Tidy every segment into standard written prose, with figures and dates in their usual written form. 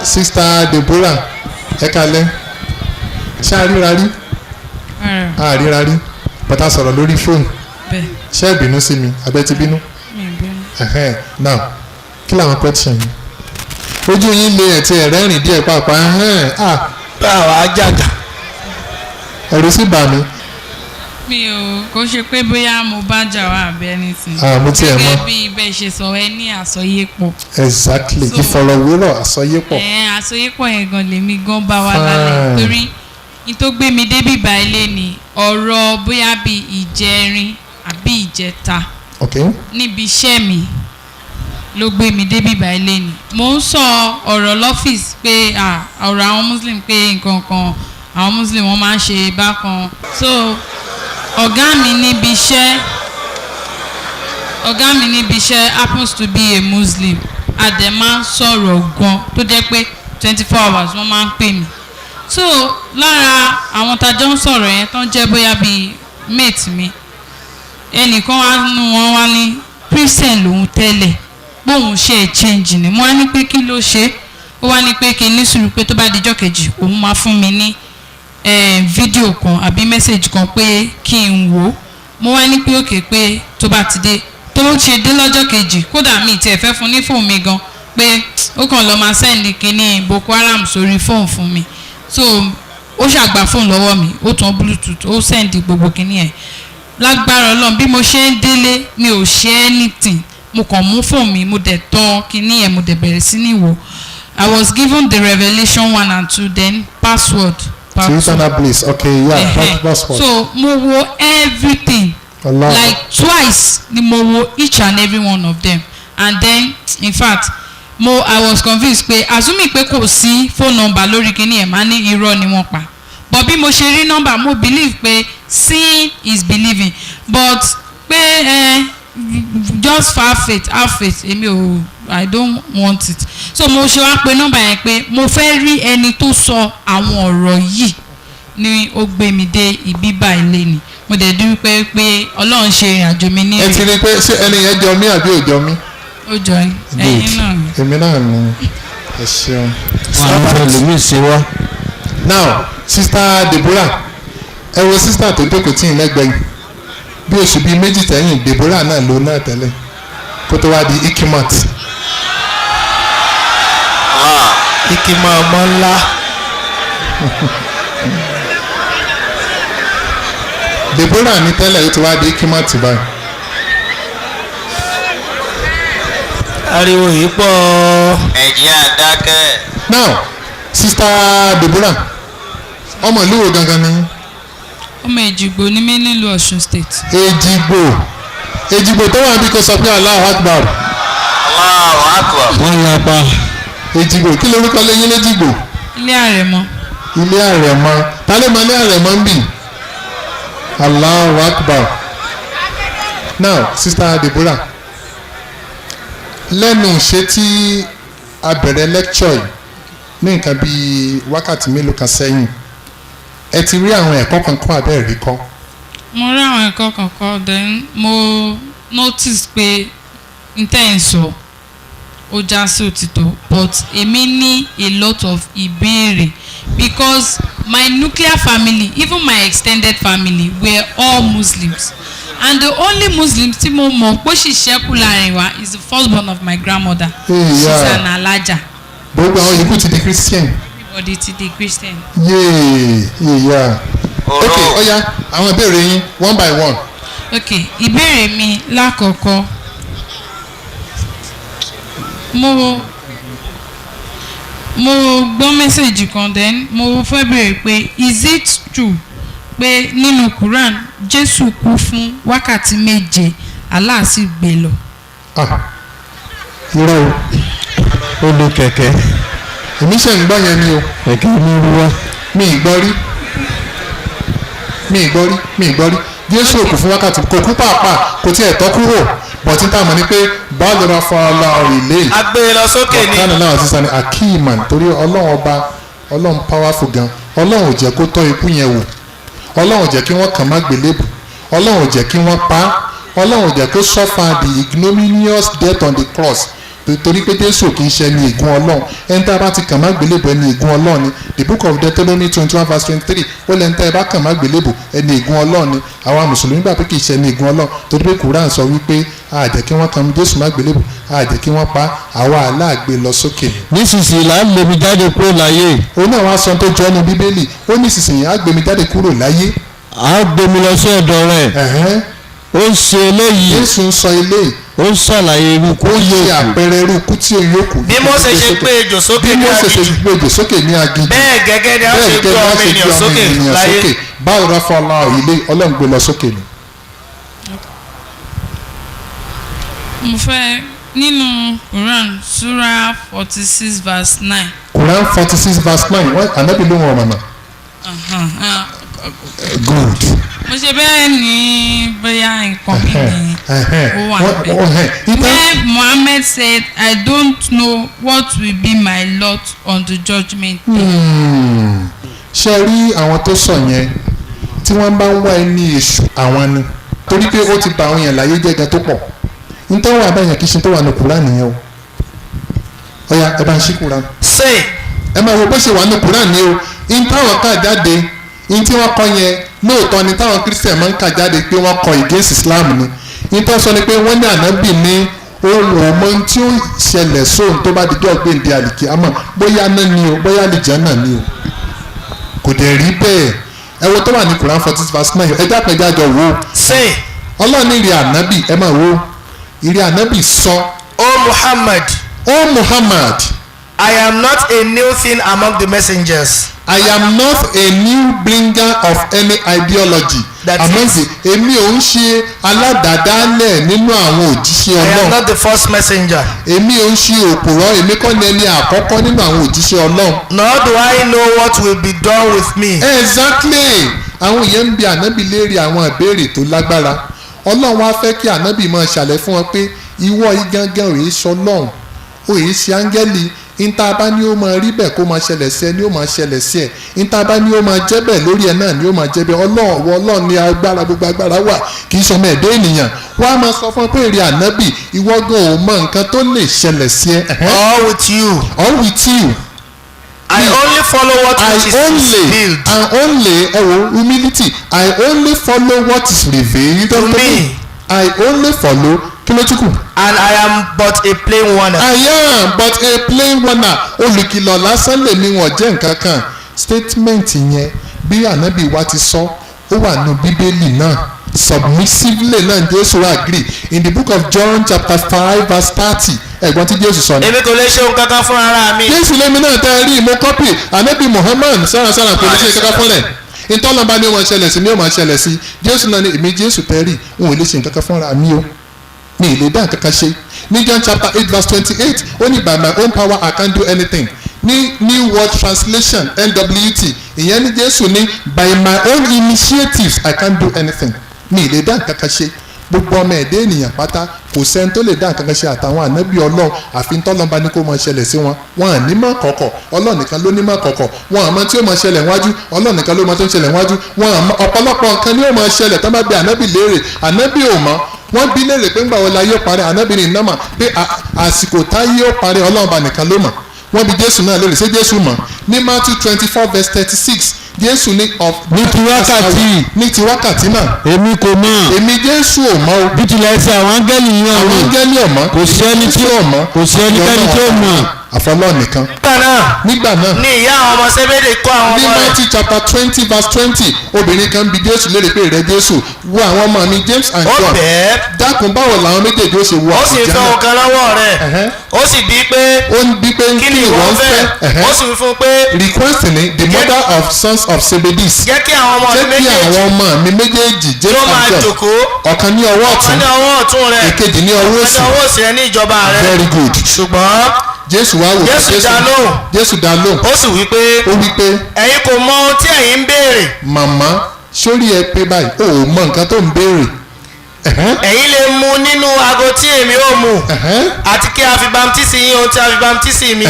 Sister Deborah ẹ kalẹ̀ ṣé àríra rí àríra rí bàtà sọ̀rọ̀ lórí fóònù ṣé ẹ bínú sí mi abẹ́ ti bínú now kí làwọn question yìí ojú yín lé ẹ̀ tí ẹ̀ rẹ́rìn díẹ̀ pàápàá báwa àjàgà ẹ̀rù sì bà mí. mi ò kò ṣe pé bóyá mo bá jà wá àbí anything. mo tiẹ̀ mọ̀ gẹ́gẹ́ bí bẹ́ẹ̀ ṣe sọ ẹ ní àsọyépọ̀. exactly ìfọ̀rọ̀wérọ̀ àsọyépọ̀. àsọyépọ̀ yẹn gan lèmi gan bá wa lálẹ́ torí ní tó gbé mi débí báyìí ni ọ̀rọ̀ bóyá bí ìjẹrin àbí ìjẹta níbi iṣẹ́ mi ló gbé mi débí báyìí ni mo ń sọ ọ̀rọ̀ lọ́fíìsì pé ọ̀rọ̀ àwọn muslim pé nǹkan kan àwọn muslim wọ́n máa ń ṣe bákan so ọ̀gá mi níbi iṣẹ́ happens to be a muslim a dẹ̀ máa ń sọ̀rọ̀ gan tó jẹ́ pé 24 hours wọ́n máa ń pè mí so lára àwọn tajọ́ ń sọ̀rọ̀ yẹn tó ń jẹ́ bóyá bíi mate mi ẹnìkan wá nú wọn wá ní christian lòun tẹ́lẹ̀ bóun ṣe change ni mo wá ní pé kí ló ṣe ó wá ní pé kí n ní sùúrù pé tó bá dijọ́ kejì òun máa fún mi ní fídíò kan àbí mẹ́sẹ̀gì kan pé kí n wò ó mo wá ní pé òkè pé tó bá ti dé tó ṣe dé lọ́jọ́ kejì kódà mi tiẹ̀ fẹ́ fún ní fóònù mi gan pé ó kàn lọ́ọ́ máa sẹ́ndì kínní Boko Haram sórí fóònù fún mi so ó ṣàgbà fóònù lọ́wọ́ mi ó tàn bluetooth ó sẹ́ndì gbogbo kínní ẹ̀ lágbára Ọlọ́run bí mo ṣe ń délé mi ò ṣe anything mo kàn mú fóònù mi mo dẹ̀ tán kínní ẹ̀ mo dẹ̀ bẹ̀rẹ̀ sí ní wò I was given the Revelation 1 and 2 then password. Eternal bliss. Okay, yeah, password. So mo wo everything Allah. Like twice ni mo wo each and every one of them and then in fact I was convinced pé assuming pé kò sí phone number lórí kíní ẹ̀ máa ní irọ́ ni wọ́n pa but bí mo ṣe rí number mo believe pé seeing is believing but pé just half faith èmi I don't want it so mo ṣe wá pé number yẹn pé mo fẹ́ rí ẹni tó sọ àwọn ọ̀rọ̀ yìí ni ó gbé mi dé ibi báyìí lẹ́ni mo dẹ̀ dúpẹ́ pé Ọlọ́run ṣe ìrìn àjò mi ní. ẹ ti rí i pé ṣé ẹni yẹn jọ mí àbí ò jọ mí. ó jọ ẹyin náà ni. èmi náà ni ẹ ṣeun. àwọn ẹlòmíì ṣe wá. now sista Deborah ẹ wo sista tó jókòó tí ì lẹ́gbẹ̀ẹ́ yìí bí oṣù bíi méjì tẹ̀yìn Deborah náà ló náà tẹ́lẹ̀ kó tó wá di ikimat. ikima ọmọ ńlá. Deborah ní tẹ́lẹ̀ ó ti wá di ikimat báyìí. ariwo yìí pọ̀. ẹ̀jẹ̀ àdákẹ́. now sista Deborah ọmọ ìlú wo gangan ni. ọmọ Èjìgbò ni mí nílùú Ọ̀ṣun state. Èjìgbò tó wà níbi kò sọ pé Allahu Akbar. Allahu Akbar. wọ́n yà pa. Èjìgbò kí lorúkọ lẹ́yìn lẹ́jìgbò. ilé Àrẹ̀mọ. ilé Àrẹ̀mọ ta ló mọ ilé Àrẹ̀mọ ń bì. Allahu Akbar. now sister Deborah lẹ́nu ṣe tí a bẹ̀rẹ̀ lecture yìí ní nǹkan bíi wákàtí mélòó kan sẹ́yìn ẹ ti rí àwọn ẹ̀kọ́ kankan abẹ́ rí kọ́. mo rí àwọn ẹ̀kọ́ kankan then mo notice pé intenso ó já sí òtítọ́ but èmi ní a lot of ìbéèrè because my nuclear family even my extended family were all Muslims and the only Muslim tí mo mọ̀ pé sì ṣẹ́kù láàrin wa is the firstborn of my grandmother. She's an Alaja. gbogbo àwọn yòókù ti di Christian. everybody ti di Christian. ok ọ̀ya àwọn ìbéèrè yín one by one. ok ìbéèrè mi lákọ̀ọ́kọ́ mo gbọ́ mẹ́sẹ̀gì kan then mo fẹ́ béèrè pé is it true pé nínú Quran Jésù kú fún wákàtí méje Allah sì gbé lọ. irọ́ o ó lo kẹ̀kẹ́. èmi ṣe ń gbọ́ yẹn ni o. kẹ̀kẹ́ ní irú wa. mi ì gbọ́ rí Jésù kú fún wákàtí kò kú pàápàá kò tiẹ̀ tọ́ kúrò bọ̀tí tá a mọ̀ ní pé báwo ló fa ọlọ́run ilé. a gbé e lọ sókè ní. ọ̀kan náà sísan ni akiman torí ọlọ́run ọba ọlọ́run powerful gan ọlọ́run ò jẹ́ kó tọ́ ikú yẹn wò ọlọ́run ò jẹ́ kí wọ́n kàn má gbélébù ọlọ́run ò jẹ́ kí wọ́n pa ọlọ́run ò jẹ́ kó suffer the ignominious death on the cross torí pé Jésù kì í ṣe ẹni ègún Ọlọ́run ẹni tá a bá ti kàn má gbélébù ẹni ègún Ọlọ́run ni the book of Deuteronomy 21:23 ó lẹ́ni tá a bá kàn má gbélébù ẹni ègún Ọlọ́run ni àwa mùsùlùmí gbà pé kì í ṣe ẹni ègún Ọlọ́run torí pé Quran sọ wípé a jẹ́ kí wọ́n kàn Jésù má gbélébù a jẹ́ kí wọ́n pa àwa aláàgbé lọ sókè. nísinsìnyí là ń lé mi jáde kúrò láyé. òun náà wá sọ tó jọ ọ́nù Bíbélì ó ní nísinsìnyí á gbé mi jáde kúrò láyé. à á gbé mi lọ sí ọ̀dọ̀ rẹ̀. ó ń ṣe eléyìí. Jésù ń sọ eléyìí. ó ń ṣàlàyé irú kú ó tí ṣe yóò kù. àpẹẹrẹ irú kú tí yóò kù. bí Mósè ṣe gbé ejò sókè bí ní Mósè ṣe aginjù gbé ejò sókè ní aginjù. bẹ́ẹ̀ gẹ́gẹ́ ni a ṣe gbé ọmọ ènìyàn sókè láyé. báwo rẹ fọ ilé Ọlọ́run gbé lọ sókè ni. mo fẹ́ nínú Quran Surah 46:9. Quran 46:9 wọ́n ànábì ló wọ̀n ọ̀nà. Good. mo ṣe bẹ́ẹ̀ ní bóyá nǹkan bí mi ó wà bẹ́ẹ̀. Where Muhammad said, I don't know what will be my lot on the judgment day. ṣe rí àwọn tó sọ yẹn tí wọ́n bá ń wá ẹni èṣù àwọn ni torí pé ó ti bà àwọn èèyàn láyé jẹ́ gan tó pọ̀ nítorí wà báyìí kì í ṣe tó wà ní Quran nìyẹn o ọ̀ya ẹ bá ń ṣí Quran. say ẹ máa wo bó ṣe wà ní Quran ni o in táwọn ká jáde in tí wọ́n kọ́ yẹn lóòótọ́ ni táwọn Christian máa ń kà jáde pé wọ́n kọ against Islam ni in tó sọ ni pé wọ́n ní ànábì ní ohun ọmọ tí ó ṣẹlẹ̀ sóhun tó bá dijọ́ gbèǹde àlìkí àmọ́ bóyá náà ni o bóyá àlìjánnà ni o kò dẹ̀ rí bẹ́ẹ̀ ẹ wo tó wà ní Quran 46:9 ẹ jápẹ́ jájọ wo say ọlọ́ọ̀ni ìrì ànábì ẹ máa wo ìrì ànábì sọ. o Muhammad. O Muhammad. I am not a new thing among the messengers. I am not a new bringer of any ideology. Èmi ò ń ṣe aládàádálẹ̀ nínú àwọn òjíṣẹ́ Ọlọ́run. I am not the first messenger. Èmi ò ń ṣe òpùrọ́ èmi kọ́ ni ẹni àkọ́kọ́ nínú àwọn òjíṣẹ́ Ọlọ́run. Nor do I know what will be done with me. Exactly. Àwọn èèyàn ń bi ànábì léèrè àwọn ìbéèrè tó lágbára. Ọlọ́run wá fẹ́ kí ànábì máa ṣàlẹ̀ fún wọn pé ìwọ yìí gangan ò yìí sọ Ọlọ́run ò yìí ṣe áńgẹ́lì níta bá ní ó máa rí bẹ́ẹ̀ kó máa ṣẹlẹ̀ sí ẹ ní ó máa ṣẹlẹ̀ sí ẹ níta bá ní ó máa jẹ́ bẹ́ẹ̀ lórí ẹ náà ní ó máa jẹ́ bẹ́ẹ̀ Ọlọ́run ní agbára gbogbo agbára wà kì í sọmọ ẹ̀dá ènìyàn wọ́n á máa sọ fún ẹ pé èrè ànábì ìwọ gan ò mọ nǹkan tó lè ṣẹlẹ̀ sí ẹ. all with you. all with you. I only follow what is revealed. I only humility. I only follow what is revealed to me. I only follow kílótùkù. And I am but a plain warner. I am but a plain warner. Olùkìlọ̀ lásán lèmi wọ̀n jẹ́ nǹkan kan. Statement yẹn bí ànábì wa ti sọ ó wà nù bíbélì náà submissively náà Jésù agree in the book of John chapter 5:30 ẹ̀gbọ́n tí Jésù sọ ni. èmi kò lè ṣe ohun kankan fún ara mi. Jésù lèmi náà tẹ́ rí mo kọ́pì ànábì Muhammad sárasára kò lè ṣe kankan fún rẹ̀ ìtọ́lọ́ba ni ó máa ṣẹlẹ̀ sí ni ó máa ṣẹlẹ̀ sí Jésù náà ni èmi Jésù tẹ́ rí òun ò lè ṣe nǹkan kan fúnra mi o mi ì lè dá nǹkan kan ṣe ní John chapter 8:28 ó ní by my own power I can't do anything ní New World Translation NWT ìyẹn ní Jésù ní by my own initiatives I can't do anything mi ì lè dá nǹkan kan ṣe gbogbo ọmọ ẹ̀dẹ́ ènìyàn pátá kò sẹ́ni tó lè dá nǹkan kan ṣe àtàwọn ànábì Ọlọ́run àfi tọ́lọ́ba ní kó máa ṣẹlẹ̀ sí wọn wọn à ní mọ̀ kọ̀kọ̀ Ọlọ́run nìkan ló ní mọ̀ kọ̀kọ̀ wọn àmọ́ tí ó máa ṣẹlẹ̀ wájú Ọlọ́run nìkan ló máa tó ń ṣẹlẹ̀ wájú wọn àmọ́ ọ̀pọ̀lọpọ̀ nǹkan ni ó máa ṣẹlẹ̀ tó bá bi ànábì léèrè ànábì ò mọ̀ wọ́n bí léèrè pé ńgbà wo la yóò parẹ́ ànábì ní ìnámà pé àsìkò tá yóò parẹ́ Ọlọ́run bá nìkan ló mọ̀ wọ́n bi Jésù náà léèrè ṣé Jésù mọ̀ ní Matthew 24:36 Jésù ní ti wákàtí náà. èmi kò mọ̀. èmi Jésù ò mọ̀ o. bí tilẹ̀ ṣe àwọn áńgẹ́lì yẹn o. àwọn áńgẹ́lì ò mọ̀. kò sí ẹni tí ò mọ̀. kò sí ẹnikẹ́ni tí ò mọ̀. àfọlọ́ nìkan. nígbà náà ní ìyá àwọn ọmọ Sébédè kọ́ àwọn ọmọ rẹ̀. ní Matthew chapter 20:20 obìnrin kan bi Jésù léèrè pé rẹ Jésù wo àwọn ọmọ mi James and John. ó bẹ́ẹ̀. dákun báwo làwọn méjèèjì ó ṣe wọ ó sì fẹ́ ọ̀kan lọ́wọ́ rẹ̀. ó sì bí pé kí ni ìwọ fẹ́. ó sì wí fún pé request ni the mother of sons of Zebedee. jẹ́ kí àwọn ọmọ mi méjèèjì James and John ọ̀kan ní ọwọ́ ọ̀tún rẹ̀ èkejì ní ọwọ́ òsì. ọ̀kan ní ọwọ́ òsì rẹ̀ ní ìjọba rẹ̀. very good. ṣùgbọ́n Jésù wá wò Jésù dá lóhùn. ó sì wí pé ẹ̀yin kò mọ ohun tí ẹ̀yin ń béèrè. màmá sórí ẹ pé báyìí o ò mọ nǹkan tó ń béèrè ẹ̀yin lè mu nínú ago tí èmi ó mu àti kí a fi bamtísì yín ohun tí a fi bamtísì mi.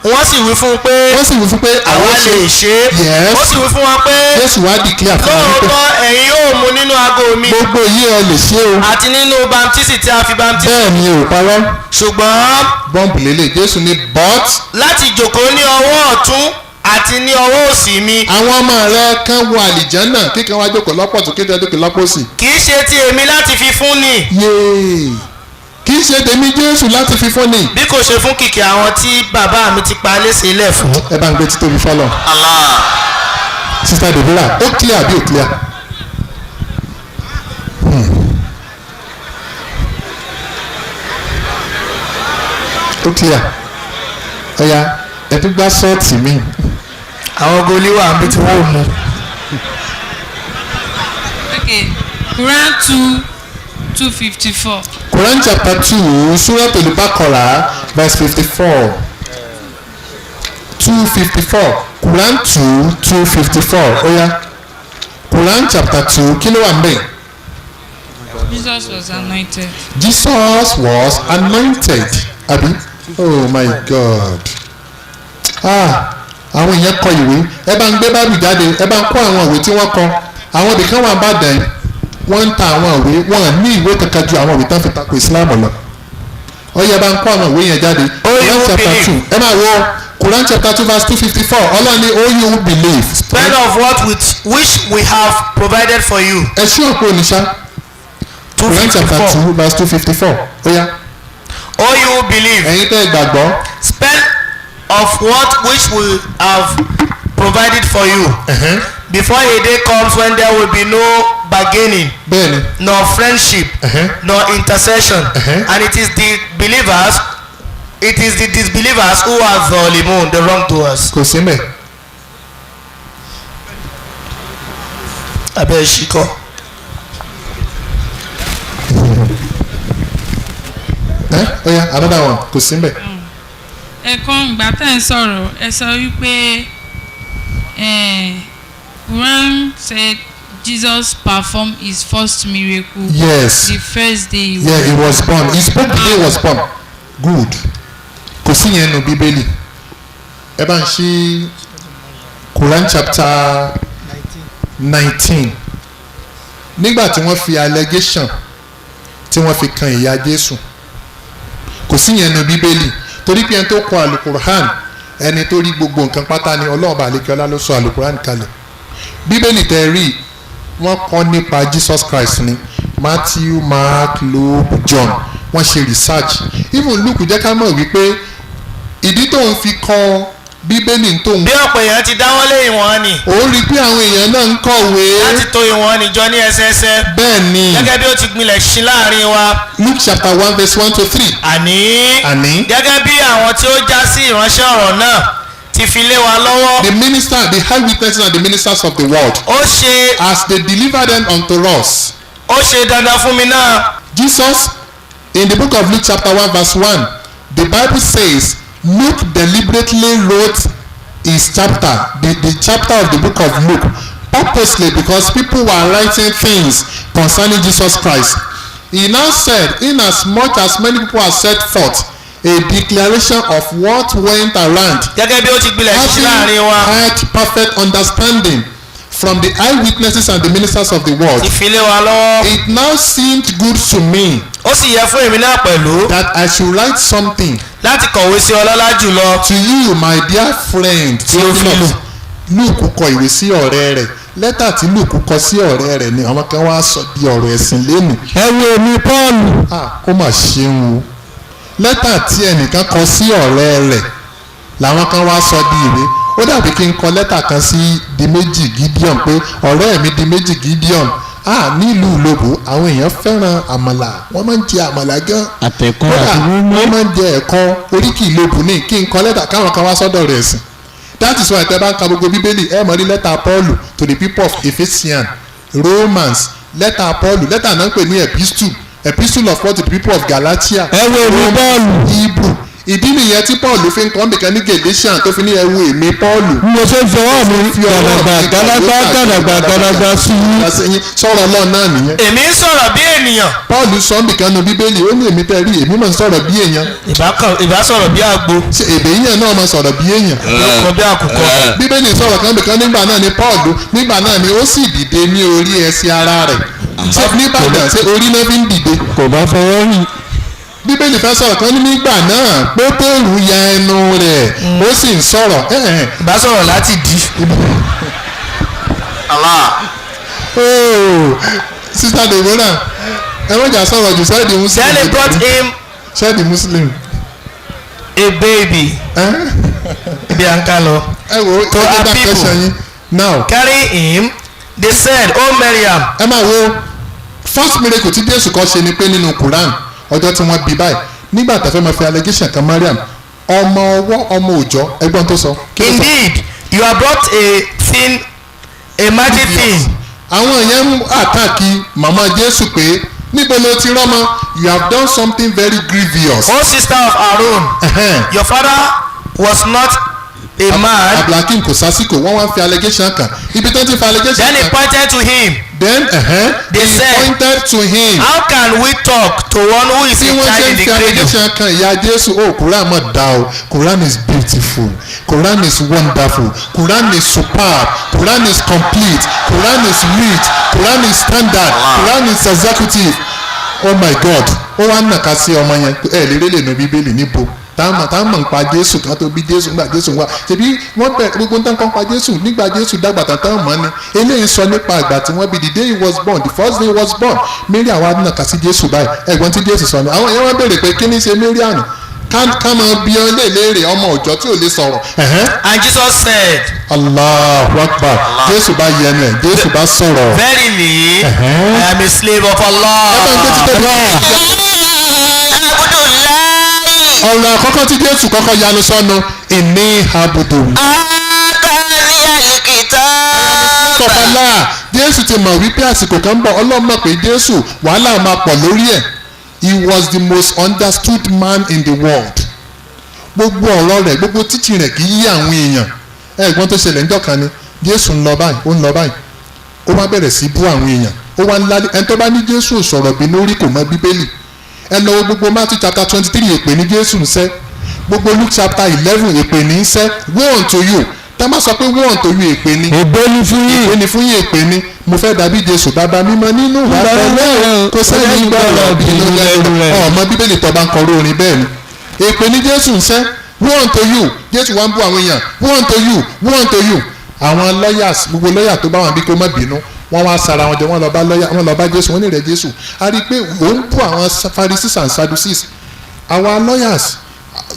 Wọ́n sì wí fún un pé àwa lè ṣe é. Ó sì wí fún wọn pé Jésù wá declare fún wọn pé lóòótọ́ ẹ̀yin yóò mu nínú ago mi. Gbogbo yìí ẹ lè ṣe o. Àti nínú bamtísì tí a fi bamtísì. Bẹ́ẹ̀ ni ò parọ́. Ṣùgbọ́n bọ́ǹbù lélẹ̀ Jésù ní but. láti jókòó ní ọwọ́ ọ̀tún àti ní ọwọ́ òsì mi. Àwọn ọmọ rẹ kan wọ àlìjánà kíkan wá jókòó lọ́pọ̀ tó kéde jókòó lọ́pọ̀ òsì. Kì í ṣe ti èmi láti fi fún ni. Yéè kì í ṣe tèmi Jésù láti fi fún ni. Bí kò ṣe fún kìkì àwọn tí bàbá mi ti pa léṣe lẹ̀ fún. Ẹ bá ń gbé títóbi fọlọ́. Allah. Sister Deborah ó clear bí ó clear. Ó clear. Ọ̀ya ẹ̀dùn gbá sọ́ọ̀tì mi. Àwọn goli wà níbi tí wọ́n mú. Okay, Quran 2:54. Quran chapter 2 Surah Al-Baqarah verse 54. 2:54. Quran 2:54. Ọ̀ya Quran chapter 2 kí ló wà ń bẹ̀? Jesus was anointed. Jesus was anointed. Abi? Oh my God. Àwọn èèyàn kọ ìwé ẹ bá ń gbé bábù jáde ẹ bá ń kó àwọn ìwé tí wọ́n kọ àwọn ibìkan wà bá dẹ̀ wọ́n ń ta àwọn ìwé wọ́n ní ìwé kankan ju àwọn ìwé tán fi tako Islam lọ. Ọyẹ bá ń kó àwọn ìwé yẹn jáde. Quran chapter 2 ẹ máa wo Quran chapter 2 verse 254 ọlọ́ni ó you believe. Spend of what with which we have provided for you. Ẹ ṣí òpó oníṣá. Quran chapter 2 verse 254 ó yá. All you believe. Ẹ̀yin tẹ́ gbàgbọ́. Spend of what which we have provided for you. Before a day comes when there will be no bargaining. Bẹ́ẹ̀ni. Nor friendship. Nor intercession. And it is the believers. It is the disbelievers who are zalimun, the wrongdoers. Kò sí mẹ́. Abẹ́ ìṣíkọ́. Oya another one kò sí mbẹ. Ẹ̀kan ìgbà tẹ́ ń sọ̀rọ̀ ẹ sọ wípé Quran said Jesus performed his first miracle. Yes. The first day he was born. He spoke the day he was born. Good. Kò sí yẹn nù Bíbélì. Ẹ bá ń ṣí Quran chapter 19. Nígbà tí wọ́n fi allegation tí wọ́n fi kan ìyá Jésù kò sí yẹn nu Bíbélì torí pé ẹni tó kọ alukur'an ẹni tó rí gbogbo nǹkan pátá ni Ọlọ́run àlekíọ́lá ló sọ alukur'an kalẹ̀ Bíbélì tẹ́ rí wọ́n kọ́ nípa Jesus Christ ni Matthew, Mark, Luke, John wọ́n ṣe research even Luke jẹ́ ká mọ̀ wípé ìdí tóun fi kọ Bíbélì tóun. Bí ọ̀pọ̀ èèyàn ti dáwọ́ lé ìwọ̀n ni. ó rí pé àwọn èèyàn náà ń kọ̀wé. láti to ìwọ̀n níjọ ní ẹsẹẹsẹ. bẹ́ẹ̀ ni. gẹ́gẹ́ bí ó ti gbilẹ̀ sí láàrin wa. Luke chapter 1 verse 1 to 3. àní. gẹ́gẹ́ bí àwọn tí ó já sí ìránṣẹ́ ọ̀rọ̀ náà ti fi lé wa lọ́wọ́. the minister the high witnesses and the ministers of the world. ó ṣe. as they deliver them unto us. ó ṣe dandan fún mi náà. Jesus in the book of Luke chapter 1 verse 1 the Bible says Luke deliberately wrote his chapter the chapter of the book of Luke purposely because people were writing things concerning Jesus Christ. He now said inasmuch as many people have set forth a declaration of what went around. gẹ́gẹ́ bí ó ti gbilẹ̀ sí láàrin wa. having had perfect understanding from the eyewitnesses and the ministers of the world. ti fi lé wa lọ́wọ́. it now seemed good to me. ó sì yẹ fún èmi náà pẹ̀lú. that I should write something. láti kọ̀wé sí ọlọ́lá jùlọ. to you my dear friend. Theophilus. Luke kọ ìwé sí ọ̀rẹ́ rẹ̀ lẹ́tà tí Luke kọ sí ọ̀rẹ́ rẹ̀ ni àwọn kan wá sọ di ọ̀rọ̀ ẹ̀sìn lẹ́nu. ẹ wo mi Paul. ó mà ṣeun o lẹ́tà tí ẹnìkan kọ sí ọ̀rẹ́ rẹ̀ làwọn kan wá sọ di ìwé ó dàbí kí n kọ lẹ́tà kan sí di méjì Gideon pé ọ̀rẹ́ mi di méjì Gideon nílùú Ìlóbò àwọn èèyàn fẹ́ràn àmàlà wọ́n máa ń jẹ àmàlà gan. àtẹ̀kọ́ àti mímú. wọ́n máa ń jẹ ẹ̀kọ́ oríkì Ìlóbò ní kí n kọ lẹ́tà káwọn kan wá sọ́dọ̀ rẹ̀ sìn. that is why tẹ́ bá ń ka gbogbo Bíbélì ẹ mọ̀ rí lẹ́tà Paul to the people of Ephesians Romans lẹ́tà Paul lẹ́tà náà ń pè ní epistle of Paul to the people of Galatia. ẹ wo mi Paul. Hebrew ìdí nìyẹn tí Paul fi ń kọ́ nìkan ní Galatians tó fi ní ẹwu èmi Paul. mo ṣe ń fọwọ́ mi gàdàgbà sí i. sọ̀rọ̀ náà náà nìyẹn. èmi ń sọ̀rọ̀ bí ènìyàn. Paul sọ nìkan nu Bíbélì ó ní èmi tẹ́ rí èmi máa ń sọ̀rọ̀ bí èèyàn. ìbá sọ̀rọ̀ bí àgbo. ṣe èdè yíyan náà máa sọ̀rọ̀ bí èèyàn. ọkọ̀ bí àkùkọ. Bíbélì sọ̀rọ̀ kan nìkan nígbà náà ni Paul nígbà náà ni ó sì dìde ní orí ẹsẹ̀ ara rẹ̀. ṣé nígbàdàn ṣe orí náà fi ń dìde. kò bá fọwọ́ rìn. Bíbélì fẹ́ sọ̀rọ̀ kan nígbà náà Pétérù ya ẹnu rẹ̀ ó sì ń sọ̀rọ̀. ìbá sọ̀rọ̀ láti di. Sister Deborah ẹ wọ́n jà sọ̀rọ̀ jù sẹ́ẹ̀dì Muslim. Then they brought him sẹ́ẹ̀dì Muslim. a baby. ibi à ń ká lọ. ẹ wo to our ẹgbẹ́ people kẹsàn yín now. carry him they said oh Mariam. ẹ máa wo first miracle tí Jésù kọ́ ṣe ni pé nínú Quran ọjọ́ tí wọ́n bí báyìí nígbà tó fẹ́ máa fi allegation kan Mariam ọmọ ọwọ́ ọmọ òòjọ́ ẹgbọ́n tó sọ. Indeed you have brought a mighty thing. àwọn èèyàn ń àtàkì màmá Jésù pé níbo ló ti rọ́mọ you have done something very grievous. O sister of Aaron your father was not a man. Abdulhakeem kò sásìkò wọ́n wá ń fi allegation kan ibi tó ti fi allegation kan. Then he pointed to him. Then they he said, pointed to him. How can we talk to one who is a child in the cradle? tí wọ́n ṣe ń fi allegation kan ìyá Jésù Quran mọ̀ dá o Quran is beautiful Quran is wonderful Quran is superb Quran is complete Quran is rich Quran is standard Quran is executive oh my God ó wá nàka sí ọmọ yẹn ẹ lè rélè nu Bíbélì níbo táwọn ń pa Jésù kan tó bí Jésù nígbà Jésù wá ṣebí wọ́n bẹ̀ gbogbo nǹkan kan pa Jésù nígbà Jésù dàgbà tàntàn mọ́ ni eléyìí sọ nípa àgbà tí wọ́n bí the day he was born the first day he was born Mary àwa nàka sí Jésù báyìí ẹ̀gbọ́n tí Jésù sọ ni àwọn yẹn wọ́n béèrè pé kí ni ṣe Mary àná ká máa bí ọ léèrè ọmọ òòjọ́ tí ò lè sọ̀rọ̀. And Jesus said. Allahu Akbar Jésù bá yẹ ẹnu ẹ Jésù bá sọ̀rọ̀. Verily I am a slave of Allah. ọ̀rọ̀ àkọ́kọ́ tí Jésù kọ́kọ́ yanu sọ́nu ìní abudu. kọ̀ọ̀kanlá Jésù ti mọ̀ wípé àsìkò kan ń bọ̀ Ọlọ́run mọ̀ pé Jésù wàhálà máa pọ̀ lórí ẹ̀. He was the most understood man in the world. gbogbo ọ̀rọ̀ rẹ̀ gbogbo títì rẹ̀ kì í yí àwọn èèyàn. ẹ̀gbọ́n tó ṣẹlẹ̀ ńjọ́ kan ni Jésù ń lọ báyìí ó ń lọ báyìí ó wá bẹ̀rẹ̀ sí bú àwọn èèyàn ó wá ńlá ẹni tó bá ní Jésù sọ̀rọ̀ bí lórí kò mọ Bíbélì ẹ lọ gbogbo Matthew chapter 23 èpè ní Jésù ń sẹ́ gbogbo Luke chapter 11 èpè ní ń sẹ́ woe unto you tá a máa sọ pé woe unto you èpè ní èpè ní fún yín èpè ní fún yín èpè ní mo fẹ́ dàbí Jésù bàbá mímọ́ nínú wà pẹ̀lẹ́ kò sẹ́yìn gbọ́dọ̀ bínú lẹ́nu ọmọ Bíbélì tó bá ń kọ orin bẹ́ẹ̀ ni èpè ní Jésù ń sẹ́ woe unto you Jésù wá ń bú àwọn èèyàn woe unto you woe unto you àwọn lawyers gbogbo lọ́yà tó bá wọn bí kó má bínú wọ́n wá sara wọn jẹ wọ́n lọ bá lọ́yà wọ́n lọ bá Jésù wọ́n ní rẹ̀ Jésù a rí i pé òun bú àwọn Pharisees and Sadducees àwọn lawyers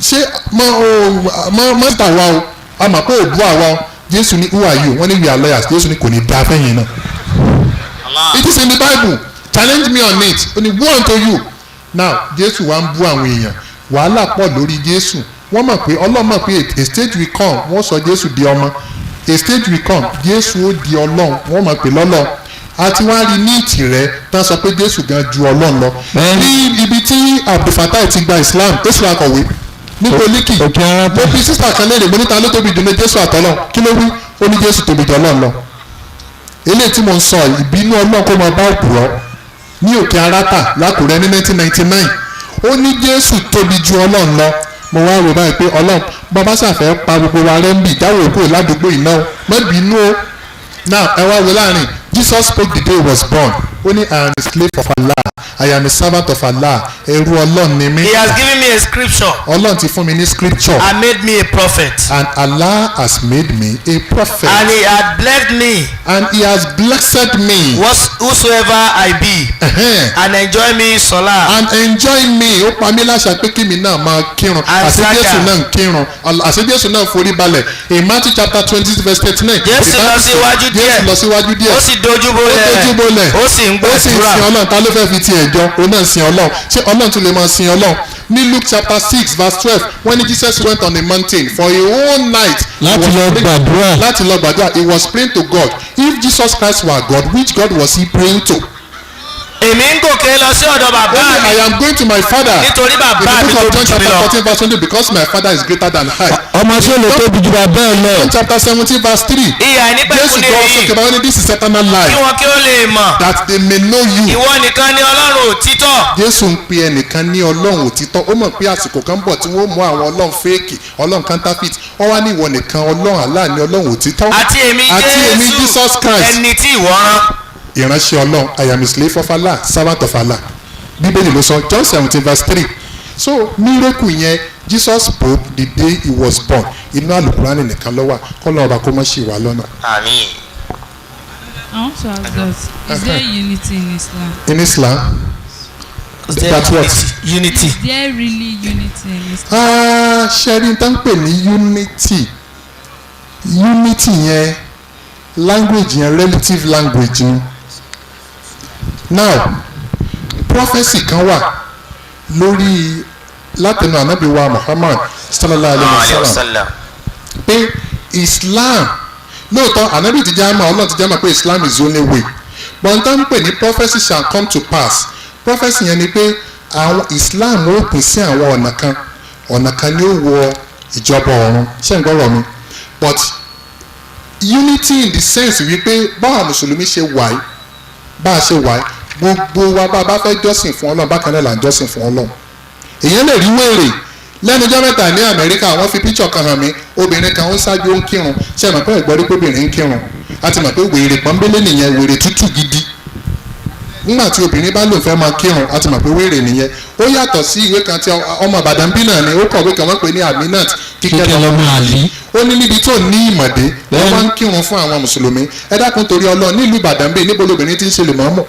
ṣé mọ́ tà wá o a mọ̀ pé ò bú àwa o Jésù ní who are you wọ́n ní we are lawyers Jésù ní kò ní dá fẹ́yìn náà it is in the Bible challenge me on it ó ní woe unto you now Jésù wá ń bú àwọn èèyàn wàhálà pọ̀ lórí Jésù wọ́n mọ̀ pé Ọlọ́run mọ̀ pé a stage will come wọ́n sọ Jésù di ọmọ a stage will come Jésù ó di Ọlọ́run wọ́n mọ̀ pé lọ́lọ́ àti wọ́n á rí ní ìtìrẹ́ tán sọ pé Jésù gan ju Ọlọ́run lọ ní ibi tí Abdulfatai ti gba Islam Jésù akọ̀wé ní poliki mo bí sísà kan léèrè mo níta ló tóbi jù ní Jésù àtọ́lọ́ kí ló wí ó ní Jésù tóbi jù Ọlọ́run lọ eléyìí tí mo ń sọ ìbínú Ọlọ́run kó máa bá òpùrọ́ ní òkè aráta lákùrẹ́ ní 1999 ó ní Jésù tóbi ju Ọlọ́run lọ mo wá rò báyìí pé Ọlọ́run bàbá sàfẹ́ pa gbogbo wa rẹ́ ń bì jáwé òkú ládùúgbò iná má bínú o now ẹ wá wo láàrin Jesus spoke the day he was born ó ní I am a slave of Allah I am a servant of Allah ẹrú Ọlọ́run ni mí. He has given me a scripture. Ọlọ́run ti fún mi ní scripture. and made me a prophet. and Allah has made me a prophet. and he had blessed me. and he has blessed me. whosoever I be. and enjoy me sola. and enjoy me ó pa mí láṣà pé kí mi náà máa kírun àti Jésù náà ń kírun àti Jésù náà forí balẹ̀ in Matthew chapter 20 verse 39. Jésù lọ síwájú díẹ̀. Jésù lọ síwájú díẹ̀. ó sì dojúbolẹ̀. ó sì ń ó sì ń sin gbàdúrà. Ọlọ́run ta ló fẹ́ fi tiẹ̀ jọ òun náà sin Ọlọ́run ṣé Ọlọ́run tún lè máa sin Ọlọ́run ní Luke chapter 6 verse 12 when Jesus went on a mountain for a whole night láti lọ gbàdúrà he was praying to God. If Jesus Christ were God, which God was he praying to? èmi ń gòkè lọ sí ọ̀dọ̀ bàbá mi. I am going to my father. nítorí bàbá mi in the book tóbi of John jù mí chapter lọ. 14 verse 20 because my father is greater than I. ọmọ tí ó lè tóbi jù bàbá ẹ lọ. John chapter 17 verse 3. ìyá ẹni pẹ́ Jésù fún gbọ́ èyí sókè báwọn ní this is eternal kí life wọn kí ó lè mọ̀ that they may know you. ìwọ nìkan ni ọlọ́run òtítọ́. Jésù ń pe ẹnìkan ní ọlọ́run òtítọ́ ó mọ̀ pé àsìkò kan bọ̀ tí wọ́n mú àwọn ọlọ́run fẹ́ẹ̀kì ọlọ́run counterfeit wọ́n wá ní ìwọ nìkan ọlọ́run Allah ní ọlọ́run òtítọ́ àti èmi Jesus Christ ẹni tí ìwọ rán. ìránṣẹ́ ọlọ́run I am a slave of Allah servant of Allah bíbélì ló sọ John 17 verse 3 so miracle yẹn Jesus spoke the day he was born inú àlùkùránì nìkan ló wà kọ́lọ́ ọba kó mọ́ ṣì wá lọ́nà. àmín. I want to ask that. Is there unity in Islam? In Islam that's what. Unity. Is there really unity in Islam? ṣẹ́rí tó ń pè ní unity yẹn language yẹn relative language ni now prophecy kan wà lórí látẹnu ànábì wa Muhammad sallallahu alayhi wa sallam pé Islam lóòótọ́ ànábì ti jáàmà ọlọ́run ti jáàmà pé Islam is the only way but n tó ń pè ní prophecy shall come to pass prophecy yẹn ni pé àwọn Islam ó pín sí àwọn ọ̀nà kan ni ó wọ ìjọba ọ̀run ṣé ń gbọ́rọ̀ mi but unity in the sense wípé báwa mùsùlùmí ṣe wà bá a ṣe wà gbogbo wa bá a bá fẹ́ jọ́sìn fún ọlọ́run bákan náà là ń jọ́sìn fún ọlọ́run èèyàn lè rí wèrè lẹ́nu ọjọ́ mẹ́ta ní Amẹ́ríkà wọ́n fi píṣọ̀ kan hàn mí obìnrin kan ó ṣáájú ó ń kírun ṣe é mọ̀ pé ẹ̀gbọ́n rí pé obìnrin ń kírun a ti mọ̀ pé wèrè pọ́nbélé nìyẹn wèrè tútù gidi nígbà tí obìnrin bá lò fẹ́ máa kírun a ti mọ̀ pé wèrè nìyẹn ó yàtọ̀ sí ìwé kan tí ọmọ Ìbàdàn bí náà ni ó kọ̀wé kan wọ́n pè ní Aminat kíkẹ́ lọ́mọ àlí ó ní níbi tó ní ìmọ̀dé wọ́n máa ń kírun fún àwọn mùsùlùmí ẹ dákun torí Ọlọ́run nílùú Ìbàdàn bíi níbo lobìnrin ti ń ṣe lè mọ́ mọ́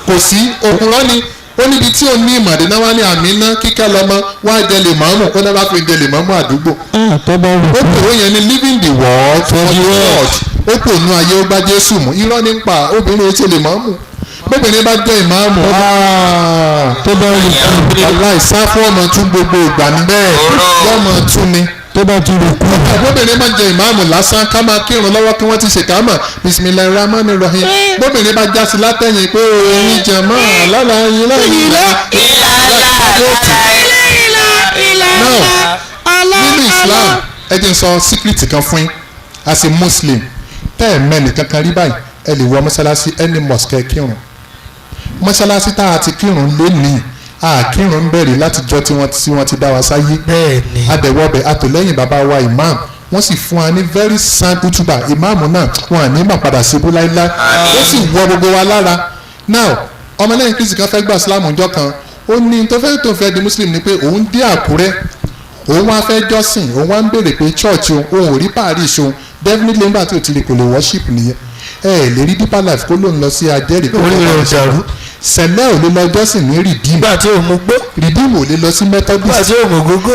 kò sí òkúrọ́ ni ó níbi tí ó ní ìmọ̀dé náà wá ní Àmínà kíkẹ́ lọ́mọ wá jẹ lè mọ́ mọ́ kó náà bá fi jẹ lè mọ́ mọ́ àdúgbò ó pè ó yẹn ní living the world for the world ó pè nú ayé ó gbá Jésù mú irọ́ nípa obìnrin ṣe lè mọ́ mọ́ bóbìnrin bá jẹ́ ìmáàmù tó bá rí aláìsá fún ọmọ tún gbogbo ìgbà ní bẹ́ẹ̀ lọ́mọ tún ni tó bá tún rí kú. bóbìnrin bá jẹ́ ìmáàmù lásán ká máa kírun lọ́wọ́ kí wọ́n ti ṣèkámà bisimilayi rahman rahim bóbìnrin bá jásí látẹ̀yìn pé oyin jẹ̀mọ́ alálàyé láyé nínú Islam ẹ jẹ́ n sọ secret kan fún yín as a Muslim tẹ́ ẹ̀ mẹ́ni kankan rí báyìí ẹ lè wọ mọ́sálásí ẹni mosque kírun mọ́sálásí tá a ti kírun lónìí a kírun ń bẹ̀rẹ̀ látijọ́ tí wọ́n ti dá wa sáyé adẹ̀wọ́bẹ̀ atòlẹ́yìn bàbá wa imam wọ́n sì fún wa ní very sound utuba imam náà wọn à ní mà padà síbú láíláí ó sì wọ gbogbo wa lára now ọmọlẹ́yìn kristi kan fẹ́ gba sílámù ọjọ́ kan ó ní tó fẹ́ di muslim ni pé òun dé Àkúrẹ́ òun wá fẹ́ jọ́sìn òun wá ń béèrè pé church òun ò rí parish òun definitely nígbà tí ò ti lè kò lè worship nìyẹn lè rí deeper life kó ló ń lọ sí ajẹ́rìí kó ló ń lọ jàrú sẹ̀lẹ̀ ò lè lọ jọ́sìn ní redeem nígbà tí ò mú gbó redeem ò lè lọ sí methodist nígbà tí ò mú gógó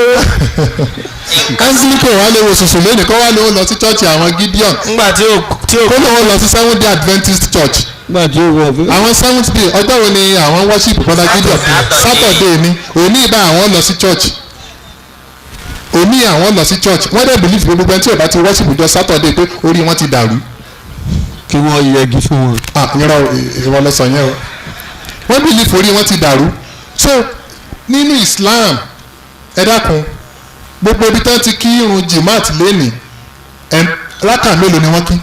anglican wà lè wo sùsù lónìí kó wà lè lọ sí church àwọn Gideon nígbà tí ò kó lè lọ sí Seventh Day Adventist church nígbà tí ó wọ fún. àwọn Seventh Day ọjọ́ wo ni àwọn worship brother Gideon Saturday ni òní ìbá àwọn lọ sí church òní àwọn lọ sí church wọ́n dẹ̀ believe pé gbogbo ẹni tí ò bá ti worship jọ Saturday pé orí wọn ti dàrú kí wọ́n yẹgi fún wọn. ìrọ̀ lọ́sàn yẹn o wọ́n believe orí wọn ti dàrú so nínú Islam ẹ dákun gbogbo ibi tán ti kí irun jimat lẹ́nìí rákà mélòó ni wọ́n kí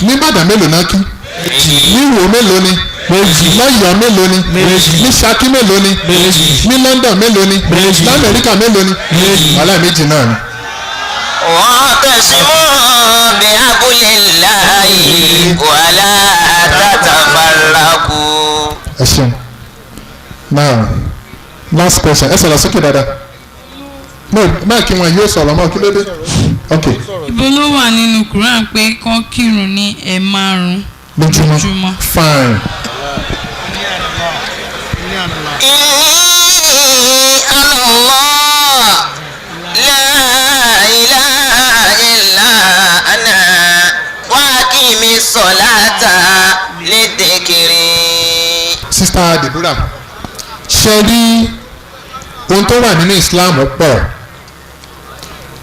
ní Ìbàdàn mélòó náà kí ní Ìwó mélòó ni lọ́yọ̀ọ́ mélòó ni ní Ṣakí mélòó ni ní London mélòó ni lamẹ́ríkà mélòó ni wàhálà méjì náà ni. wọ́n tẹ̀sí mọ́ bí abúlé láàyè wàhálà tàtàfàràkù. ẹ ṣeun now last question ẹ sọ̀rọ̀ sókè dáadáa no máa kí wọn yóò sọ̀rọ̀ mọ́ kí ló dé ok. ibo ló wà nínú Quran pé kán kírun ní ẹ̀ lójúmọ́ fine. Sister Deborah ṣe rí ohun tó wà nínú Islam pọ̀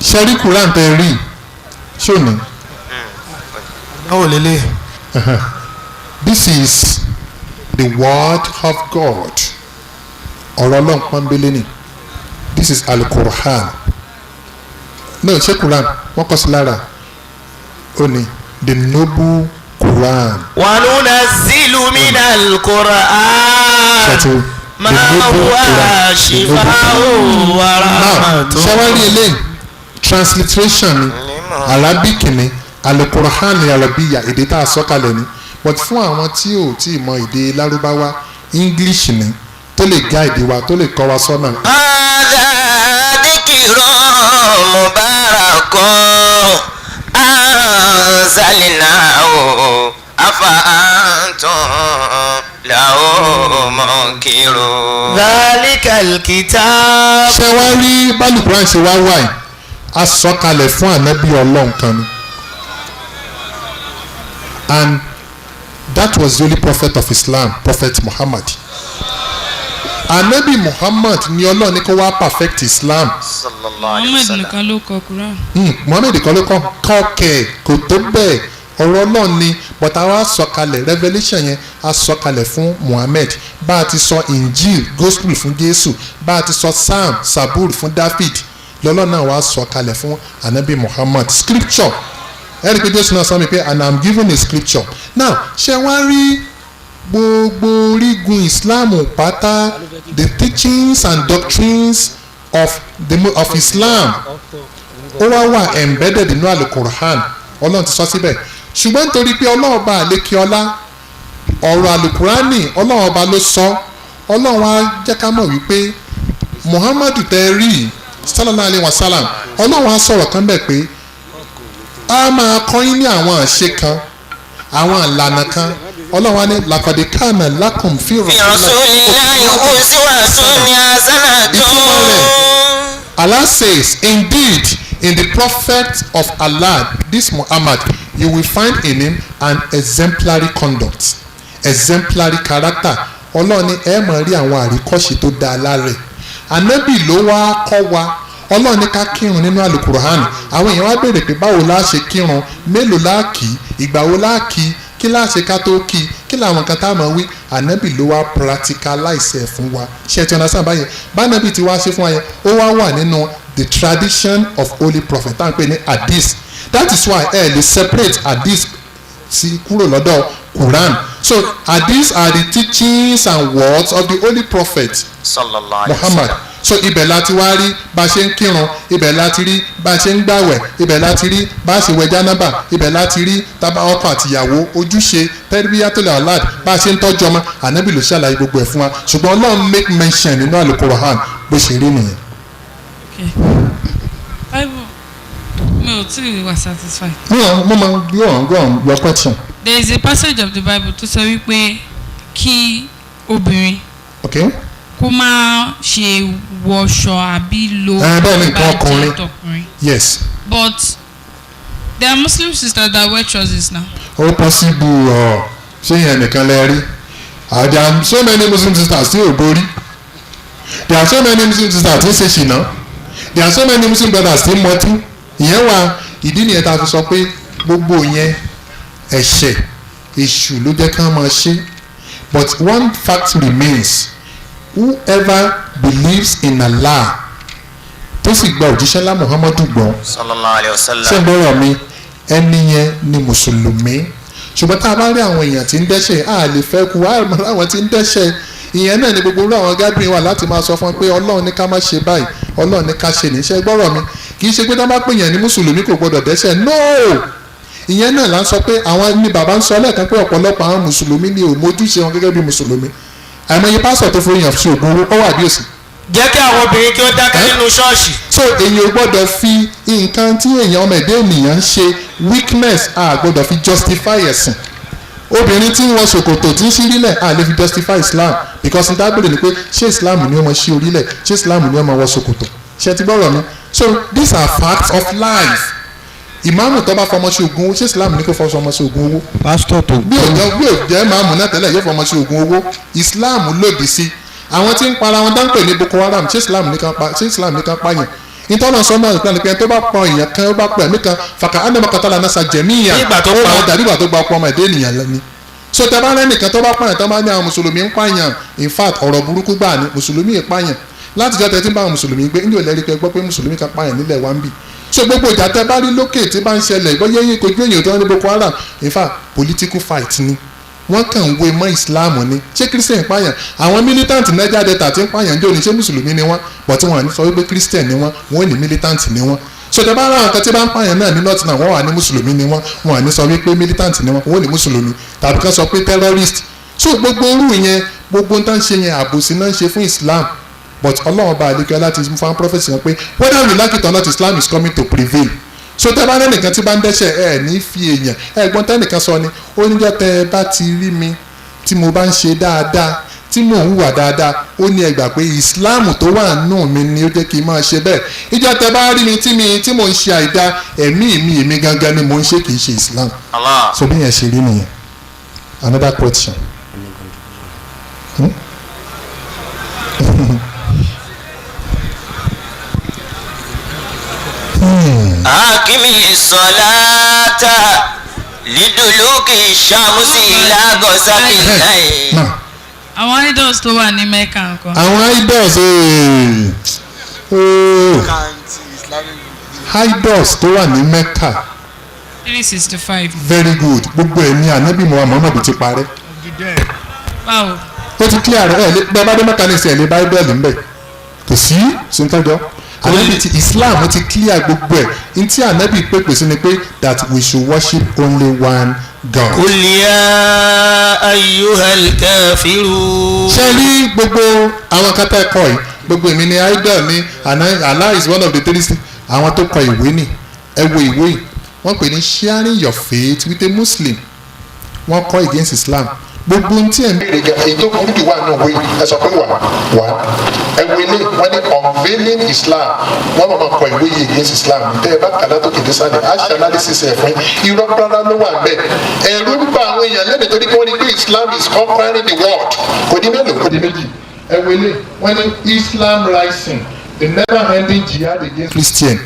ṣe rí Quran tẹ rí ṣòní. báwo lélẹ̀. This is the word of God. ọ̀rọ̀ ọlọ́run pọ́nbélé ni. This is al-Qur'an. No, ṣé Quran wọ́n kọ́ sí lára ó ní the noble Quran. wa nunazzilu minal Qur'an ma huwa shifaa'un wa rahmatun. ṣé wá rí eléyìí transliteration ni Arabic ni al-Qur'an ni Arabiya èdè tá a sọ kalẹ̀ ni but fún àwọn tí ò tí ì mọ èdè Lárúbáwá English ni tó lè guide wa tó lè kọ́ wa sọ́nà. mubarakun anzalnahu afa antum lahu munkirun. dhalikal kitab. ṣé wá rí bálùkùrán ṣe wá wáyé a sọ kalẹ̀ fún ànábì ọlọ́run kan ni and that was the only prophet of Islam, Prophet Muhammad. Anabi Muhammad ni Ọlọ́run ní kó wá perfect Islam. Muhammad nìkan ló kọ Quran. Muhammad nìkan ló kọ kọ́ọ̀kẹ́ kò tó bẹ́ẹ̀ ọ̀rọ̀ Ọlọ́run ni but àwa sọ̀kalẹ̀ revelation yẹn a sọ̀kalẹ̀ fún Muhammad bá a ti sọ Injil gospel fún Jésù bá a ti sọ Psalm Sabur fún David lọ́lọ́run náà wá sọ̀kalẹ̀ fún Anabi Muhammad scripture ẹ̀rí pé Jésù náà sọ mi pé and I'm given a scripture now ṣé wá rí gbogbo orígun Islam pátá the teachings and doctrines of Islam ó wá wà embedded nínú Al-Qur'an Ọlọ́run ti sọ síbẹ̀ ṣùgbọ́n nítorí pé Ọlọ́run bá àlékè ọlá ọ̀rọ̀ Al-Qur'ani Ọlọ́run ọba ló sọ Ọlọ́run á jẹ́ ká mọ̀ wípé Muhammadu tẹ́ rí sallallahu alayhi wa sallam Ọlọ́run á sọ̀rọ̀ kan bẹ́ẹ̀ pé a máa kọ́ yín ní àwọn àṣẹ kan àwọn ìlànà kan Ọlọ́run á ní laqad kana lakum fi rasulillahi uswatun hasanatun. Allah says indeed in the prophet of Allah this Muhammad you will find in him an exemplary conduct exemplary character Ọlọ́run ní ẹ máa rí àwọn àríkọ́ṣe tó dáa lára ẹ̀ ànábì ló wá kọ́ wa Ọlọ́run ní ká kírun nínú Al-Qur'an àwọn èèyàn wá béèrè pé báwo la ṣe kírun mélòó la kí ìgbà wo la kí kí la ṣe ká tó kí kí làwọn kan tá a máa wí ànábì ló wá practicalize ẹ̀ fún wa ṣe ti understand báyẹn bánábì ti wá ṣe fún wa yẹn ó wá wà nínú the tradition of holy prophet tá à ń pè ní hadith that is why ẹ lè separate hadith sí kúrò lọ́dọ̀ Quran so hadith are the teachings and words of the holy prophet Muhammad so ibẹ̀ láti wá rí bá a ṣe ń kírun ibẹ̀ láti rí bá a ṣe ń gbàwẹ̀ ibẹ̀ láti rí bá a ṣe wẹ̀ jánábà ibẹ̀ láti rí tábà ọkọ àtìyàwó ojúṣe tẹ́rìbíyàtòlè alad bá a ṣe ń tọ́jú ọmọ ànábì ló ṣàlàyé gbogbo ẹ̀ fún wa ṣùgbọ́n Ọlọ́run make mention nínú Al-Qur'an bó ṣe rí nìyẹn. Bible mi ò tí ì wà satisfied. mo máa go on your question. There is a passage of the Bible tó sọ wípé kí obìnrin. Okay. kó má ṣe wọṣọ àbí lo bẹ́ẹ̀ ni nǹkan ọkùnrin yes. but there are Muslim sisters that wear trousers now. ó possible ṣé yẹn nìkan lè rí there are so many Muslim sisters tí ò borí there are so many Muslim sisters tí ń ṣe ṣìnà there are so many Muslim brothers tí ń mọtí ìyẹn wà ìdí nìyẹn tá a fi sọ pé gbogbo yẹn ẹ̀ṣẹ̀ èṣù ló jẹ́ ká máa ṣe but one fact remains whoever believes in Allah tó sì gba òjíṣẹ́ ńlá Muhammadu gbọ́ sallallahu alayhi wa sallam ṣé ń gbọ́rọ̀ mi ẹni yẹn ni mùsùlùmí ṣùgbọ́n tá a bá rí àwọn èèyàn tí ń dẹ́ṣẹ̀ á lè fẹ́ kú àwọn tí ń dẹ́ṣẹ̀ ìyẹn náà ni gbogbo irú àwọn gábìrín wà láti máa sọ fún wọn pé Ọlọ́run ní ká má ṣe báyìí Ọlọ́run ní ká ṣe níṣẹ́ gbọ́rọ̀ mi kì í ṣe pé tá a bá pè yẹn ní mùsùlùmí kò gbọdọ̀ dẹ́ṣẹ̀ no ìyẹn náà là ń sọ pé àwọn ni bàbá ń sọ lẹ́ẹ̀kan pé ọ̀pọ̀lọpọ̀ àwọn mùsùlùmí ni ò mójúṣe wọn gẹ́gẹ́ bí mùsùlùmí àìmọye pásọ̀ tó fún yàn sí ògùn owó ó wà bí òsì. jẹ́ kí àwọn obìnrin kí ó dákẹ́ nínú ṣọ́ọ̀ṣì. so èyàn ò gbọ́dọ̀ fi nǹkan tí èèyàn ọmọ ẹ̀dá ènìyàn ń ṣe weakness a gbọ́dọ̀ fi justify ẹ̀sìn obìnrin tí ń wọ ṣòkòtò tí ń ṣí orílẹ̀ a lè fi justify Islam because n dábìrì ni pé ṣé Islam ni ó mọ ṣí orílẹ̀ ṣé Islam ni ó mọ wọ ṣòkòtò ṣe ti gbọ́rọ̀ mi so these are facts of life ìmáàmù tó bá fọmọ sí oògùn owó ṣé Islam ní kó fọmọ sí oògùn owó. pásítọ̀ tó bí ò jẹ́ máàmù náà tẹ́lẹ̀ yóò fọmọ sí oògùn owó Islam lòdì sí àwọn tí ń para wọn dáńpẹ̀ ní Boko Haram ṣé Islam ní kan pààyàn ìtọ́nà sọ́nà ìpínlẹ̀ pé tó bá pa èèyàn kan ó bá pa ẹ̀mí kan fàkà ánàmọ́ kọ́tàlá náà ṣàjẹ̀mí ìyà ó pa ọjà nígbà tó gba ọkọ ọmọ ẹ̀dẹ́ ènìyàn lẹ́ni so tẹ bá lẹ́nìkan tó bá pààyàn tó bá ní àwọn mùsùlùmí ń pààyàn in fact ọ̀rọ̀ burúkú gbà ní mùsùlùmí ń pààyàn láti jọ́ tẹ tí ń bá àwọn mùsùlùmí gbé ní òlẹ́rìí pé gbọ́ pé mùsùlùmí kan pààyàn nílẹ̀ wá ń bì so gbogbo ìjà tẹ bá rí lókè tí bá ń ṣẹlẹ̀ bóyá eyín kojú èyàn tó ń ní Boko Haram in fact political fight ni wọ́n kàn ń wé mọ́ Islam ni ṣé Christian pààyàn àwọn militant Niger Delta tí ń pààyàn jò ní ṣé mùsùlùmí ni wọ́n but wọ́n à ní sọ wípé Christian ni wọ́n wọ́n ní militant ni wọ́n so tẹ bá ra àwọn kan tí bá ń pààyàn náà ní north náà wọ́n wà ní mùsùlùmí ni wọ́n à ní sọ wípé militant ni wọ́n ní mùsùlùmí tàbí kan sọ pé terrorist so gbogbo orú yẹn gbogbo nǹkan ṣe yẹn àbòsí náà ń ṣe fún Islam but Ọlọ́run bá àdékẹ́ láti fún àwọn prophets yẹn pé whether we like it or not Islam is coming to prevail so tẹ bá rẹ́nìkan tí bá ń dẹ́ṣẹ̀ ẹ ní fi èèyàn ẹ̀gbọ́n tẹ́nìkan sọ ni ó níjọ́ tẹ bá ti rí mi tí mo bá ń ṣe dáadáa tí mò ń hùwà dáadáa ó ní ẹ gbà pé Islam tó wà nù mí ni ó jẹ́ kí n máa ṣe bẹ́ẹ̀ ìjọ́ tẹ bá rí mi tí mò ń ṣe àìdá èmi gangan ni mò ń ṣe kì í ṣe Islam so bí yẹn ṣe rí nìyẹn another question. akimi salata liduluki shamusi ila gosaki lai. àwọn idols tó wà ní Mecca nǹkan. àwọn idols idols tó wà ní Mecca 365. very good gbogbo ẹ̀ ní anabi Muhammad ti parẹ́. báwo. ó ti clear rẹ̀ ẹ̀ bẹ́ẹ̀ bá dé Mecca ní sẹ́yìn ní báíbẹ́ẹ̀lì ń bẹ̀ kò sí sèǹtẹ́jọ́ anabi ti Islam ti clear gbogbo ẹ̀ ntí anabi pèpè sí ni pé that we should worship only one God. Qul ya ayyuhal kafirun. ṣe rí gbogbo àwọn kátà ẹ̀kọ́ yìí gbogbo èmi ni idol ni Allah is one of the three àwọn tó kọ ìwé ni ẹ wo ìwé yìí wọ́n pè ní sharing your faith with a Muslim wọ́n kọ́ against Islam gbogbo ohun tí ẹ̀ ń béèrè gan èyí tó kọ́ níbi wà náà wé ẹ sọ pé wà ẹ wo ilé wọ́n ní unveiling Islam wọ́n máa kọ ìwé yìí against Islam tẹ́ ẹ bá kàdá tó kéde sálẹ̀ àṣà analysis ẹ̀ fún irọ́ rárá ló wà bẹ́ẹ̀ ẹ̀rú ń bá àwọn èèyàn lẹ́nu torí pé wọ́n ní pé Islam is conquering the world kò ní mélòó kò ní méjì ẹ wo ilé wọ́n ní Islam rising the never ending jihad against Christian